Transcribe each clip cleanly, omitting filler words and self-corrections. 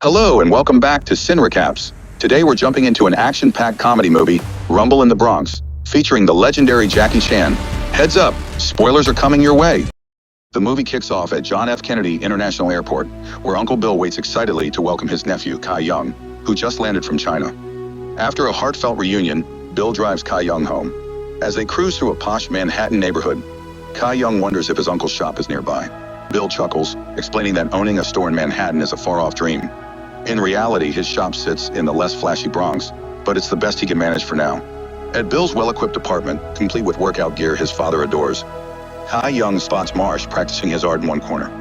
Hello and welcome back to Cinerecaps. Today we're jumping into an action-packed comedy movie, Rumble in the Bronx, featuring the legendary Jackie Chan. Heads up, spoilers are coming your way. The movie kicks off at John F. Kennedy International Airport, where Uncle Bill waits excitedly to welcome his nephew, Keung, who just landed from China. After a heartfelt reunion, Bill drives Keung home. As they cruise through a posh Manhattan neighborhood, Keung wonders if his uncle's shop is nearby. Bill chuckles, explaining that owning a store in Manhattan is a far-off dream. In reality, his shop sits in the less flashy Bronx, but it's the best he can manage for now. At Bill's well-equipped apartment, complete with workout gear his father adores, Keung spots Marsh practicing his art in one corner.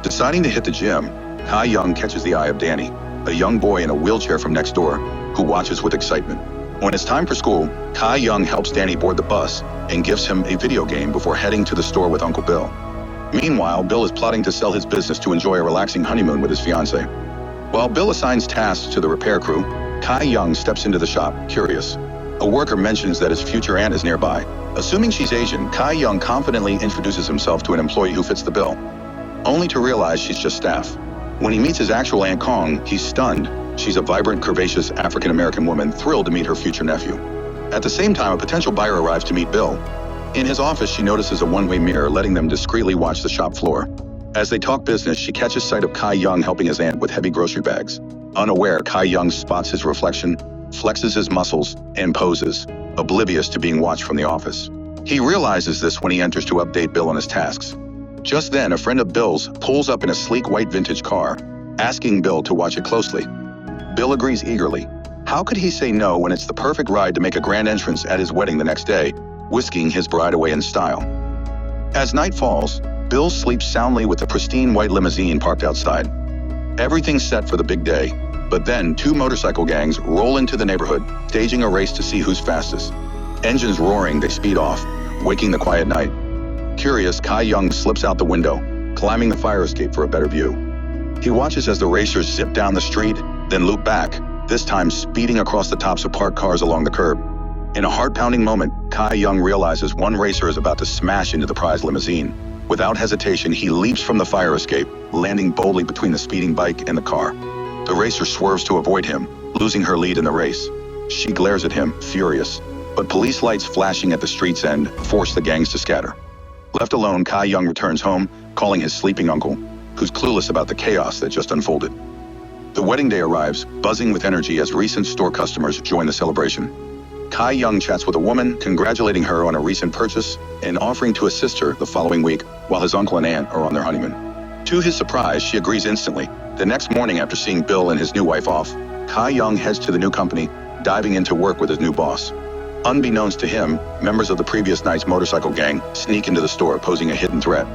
Deciding to hit the gym, Keung catches the eye of Danny, a young boy in a wheelchair from next door, who watches with excitement. When it's time for school, Keung helps Danny board the bus and gives him a video game before heading to the store with Uncle Bill. Meanwhile, Bill is plotting to sell his business to enjoy a relaxing honeymoon with his fiancée. While Bill assigns tasks to the repair crew, Keung steps into the shop, curious. A worker mentions that his future aunt is nearby. Assuming she's Asian, Keung confidently introduces himself to an employee who fits the bill, only to realize she's just staff. When he meets his actual Aunt Kong, he's stunned. She's a vibrant, curvaceous African-American woman thrilled to meet her future nephew. At the same time, a potential buyer arrives to meet Bill. In his office, she notices a one-way mirror letting them discreetly watch the shop floor. As they talk business, she catches sight of Keung helping his aunt with heavy grocery bags. Unaware, Keung spots his reflection, flexes his muscles, and poses, oblivious to being watched from the office. He realizes this when he enters to update Bill on his tasks. Just then, a friend of Bill's pulls up in a sleek white vintage car, asking Bill to watch it closely. Bill agrees eagerly. How could he say no when it's the perfect ride to make a grand entrance at his wedding the next day, whisking his bride away in style? As night falls, Bill sleeps soundly with the pristine white limousine parked outside. Everything's set for the big day, but then two motorcycle gangs roll into the neighborhood, staging a race to see who's fastest. Engines roaring, they speed off, waking the quiet night. Curious, Keung slips out the window, climbing the fire escape for a better view. He watches as the racers zip down the street, then loop back, this time speeding across the tops of parked cars along the curb. In a heart-pounding moment, Keung realizes one racer is about to smash into the prize limousine. Without hesitation, he leaps from the fire escape, landing boldly between the speeding bike and the car. The racer swerves to avoid him, losing her lead in the race. She glares at him, furious, but police lights flashing at the street's end force the gangs to scatter. Left alone, Keung returns home, calling his sleeping uncle, who's clueless about the chaos that just unfolded. The wedding day arrives, buzzing with energy as recent store customers join the celebration. Keung chats with a woman, congratulating her on a recent purchase and offering to assist her the following week while his uncle and aunt are on their honeymoon. To his surprise, she agrees instantly. The next morning, after seeing Bill and his new wife off, Keung heads to the new company, diving into work with his new boss. Unbeknownst to him, members of the previous night's motorcycle gang sneak into the store posing a hidden threat.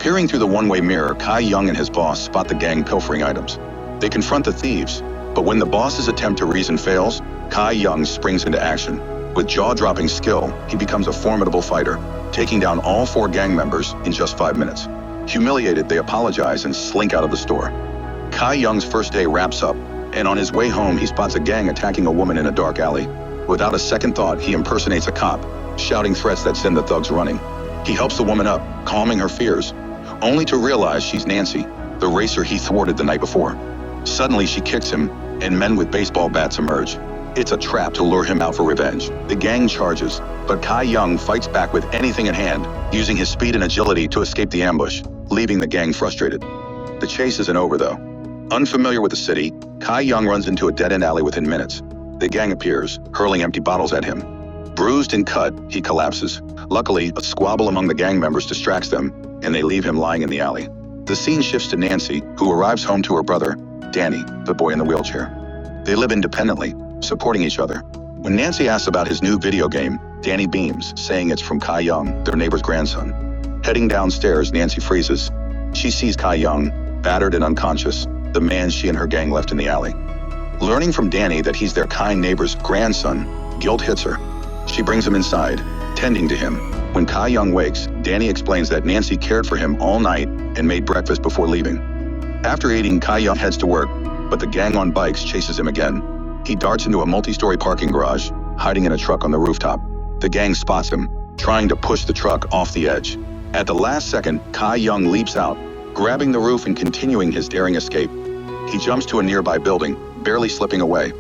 Peering through the one-way mirror, Keung and his boss spot the gang pilfering items. They confront the thieves, but when the boss's attempt to reason fails, Keung springs into action. With jaw-dropping skill, he becomes a formidable fighter, taking down all four gang members in just 5 minutes. Humiliated, they apologize and slink out of the store. Keung's first day wraps up, and on his way home, he spots a gang attacking a woman in a dark alley. Without a second thought, he impersonates a cop, shouting threats that send the thugs running. He helps the woman up, calming her fears, only to realize she's Nancy, the racer he thwarted the night before. Suddenly, she kicks him, and men with baseball bats emerge. It's a trap to lure him out for revenge. The gang charges, but Keung fights back with anything at hand, using his speed and agility to escape the ambush, leaving the gang frustrated. The chase isn't over, though. Unfamiliar with the city, Keung runs into a dead-end alley within minutes. The gang appears, hurling empty bottles at him. Bruised and cut, he collapses. Luckily, a squabble among the gang members distracts them, and they leave him lying in the alley. The scene shifts to Nancy, who arrives home to her brother, Danny, the boy in the wheelchair. They live independently, supporting each other. When Nancy asks about his new video game, Danny beams, saying it's from Keung, their neighbor's grandson. Heading downstairs, Nancy freezes. She sees Keung, battered and unconscious, the man she and her gang left in the alley. Learning from Danny that he's their kind neighbor's grandson, guilt hits her. She brings him inside, tending to him. When Keung wakes, Danny explains that Nancy cared for him all night and made breakfast before leaving. After eating, Keung heads to work, but the gang on bikes chases him again. He darts into a multi-story parking garage, hiding in a truck on the rooftop. The gang spots him, trying to push the truck off the edge. At the last second, Keung leaps out, grabbing the roof and continuing his daring escape. He jumps to a nearby building, barely slipping away.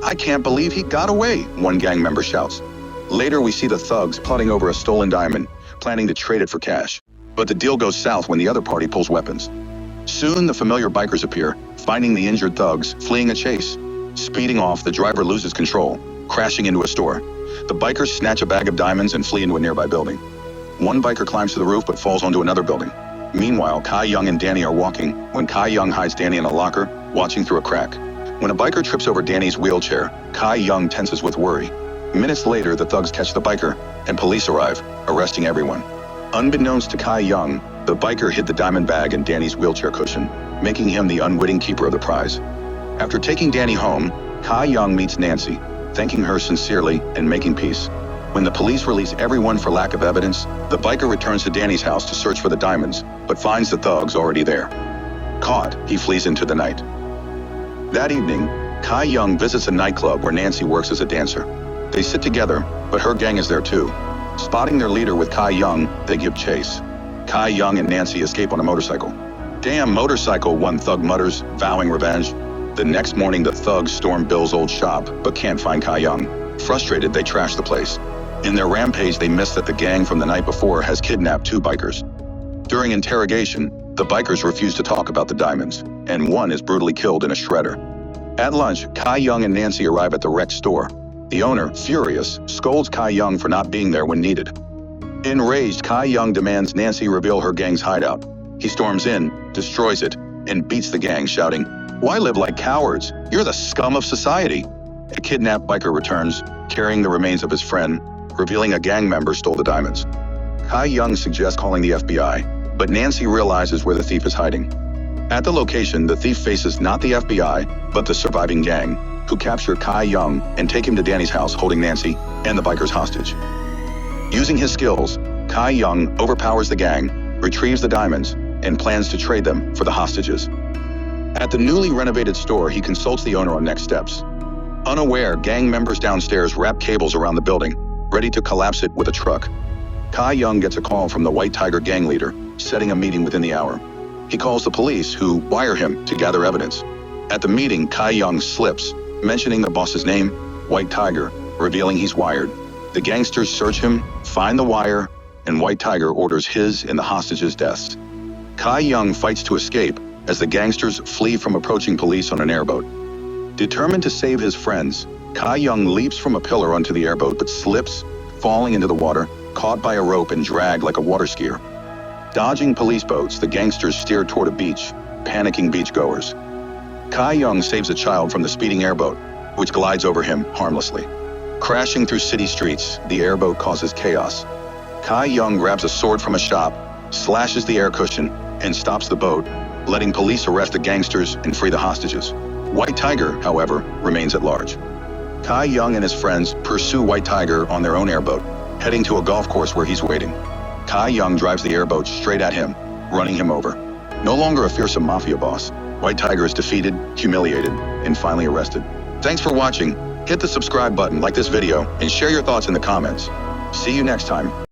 "I can't believe he got away," one gang member shouts. Later, we see the thugs plotting over a stolen diamond, planning to trade it for cash. But the deal goes south when the other party pulls weapons. Soon, the familiar bikers appear, finding the injured thugs fleeing a chase. Speeding off, the driver loses control, crashing into a store. The bikers snatch a bag of diamonds and flee into a nearby building. One biker climbs to the roof but falls onto another building. Meanwhile, Keung and Danny are walking when Keung hides Danny in a locker, watching through a crack. When a biker trips over Danny's wheelchair, Keung tenses with worry. Minutes later, the thugs catch the biker, and police arrive, arresting everyone. Unbeknownst to Keung, the biker hid the diamond bag in Danny's wheelchair cushion, making him the unwitting keeper of the prize. After taking Danny home, Keung meets Nancy, thanking her sincerely and making peace. When the police release everyone for lack of evidence, the biker returns to Danny's house to search for the diamonds, but finds the thugs already there. Caught, he flees into the night. That evening, Keung visits a nightclub where Nancy works as a dancer. They sit together, but her gang is there too. Spotting their leader with Keung, they give chase. Keung and Nancy escape on a motorcycle. "Damn motorcycle," one thug mutters, vowing revenge. The next morning, the thugs storm Bill's old shop, but can't find Keung. Frustrated, they trash the place. In their rampage, they miss that the gang from the night before has kidnapped 2 bikers. During interrogation, the bikers refuse to talk about the diamonds, and one is brutally killed in a shredder. At lunch, Keung and Nancy arrive at the wrecked store. The owner, furious, scolds Keung for not being there when needed. Enraged, Keung demands Nancy reveal her gang's hideout. He storms in, destroys it, and beats the gang, shouting, "Why live like cowards? You're the scum of society." A kidnapped biker returns, carrying the remains of his friend, revealing a gang member stole the diamonds. Keung suggests calling the FBI, but Nancy realizes where the thief is hiding. At the location, the thief faces not the FBI, but the surviving gang, who capture Keung and take him to Danny's house, holding Nancy and the bikers hostage. Using his skills, Keung overpowers the gang, retrieves the diamonds, and plans to trade them for the hostages. At the newly renovated store, he consults the owner on next steps. Unaware, gang members downstairs wrap cables around the building, ready to collapse it with a truck. Keung gets a call from the White Tiger gang leader, setting a meeting within the hour. He calls the police, who wire him to gather evidence. At the meeting, Keung slips, mentioning the boss's name, White Tiger, revealing he's wired. The gangsters search him, find the wire, and White Tiger orders his and the hostages' deaths. Keung fights to escape as the gangsters flee from approaching police on an airboat. Determined to save his friends, Keung leaps from a pillar onto the airboat but slips, falling into the water, caught by a rope and dragged like a water skier. Dodging police boats, the gangsters steer toward a beach, panicking beachgoers. Keung saves a child from the speeding airboat, which glides over him harmlessly. Crashing through city streets, the airboat causes chaos. Keung grabs a sword from a shop, slashes the air cushion, and stops the boat, letting police arrest the gangsters and free the hostages. White Tiger, however, remains at large. Keung and his friends pursue White Tiger on their own airboat, heading to a golf course where he's waiting. Keung drives the airboat straight at him, running him over. No longer a fearsome mafia boss, White Tiger is defeated, humiliated, and finally arrested. Thanks for watching. Hit the subscribe button, like this video, and share your thoughts in the comments. See you next time.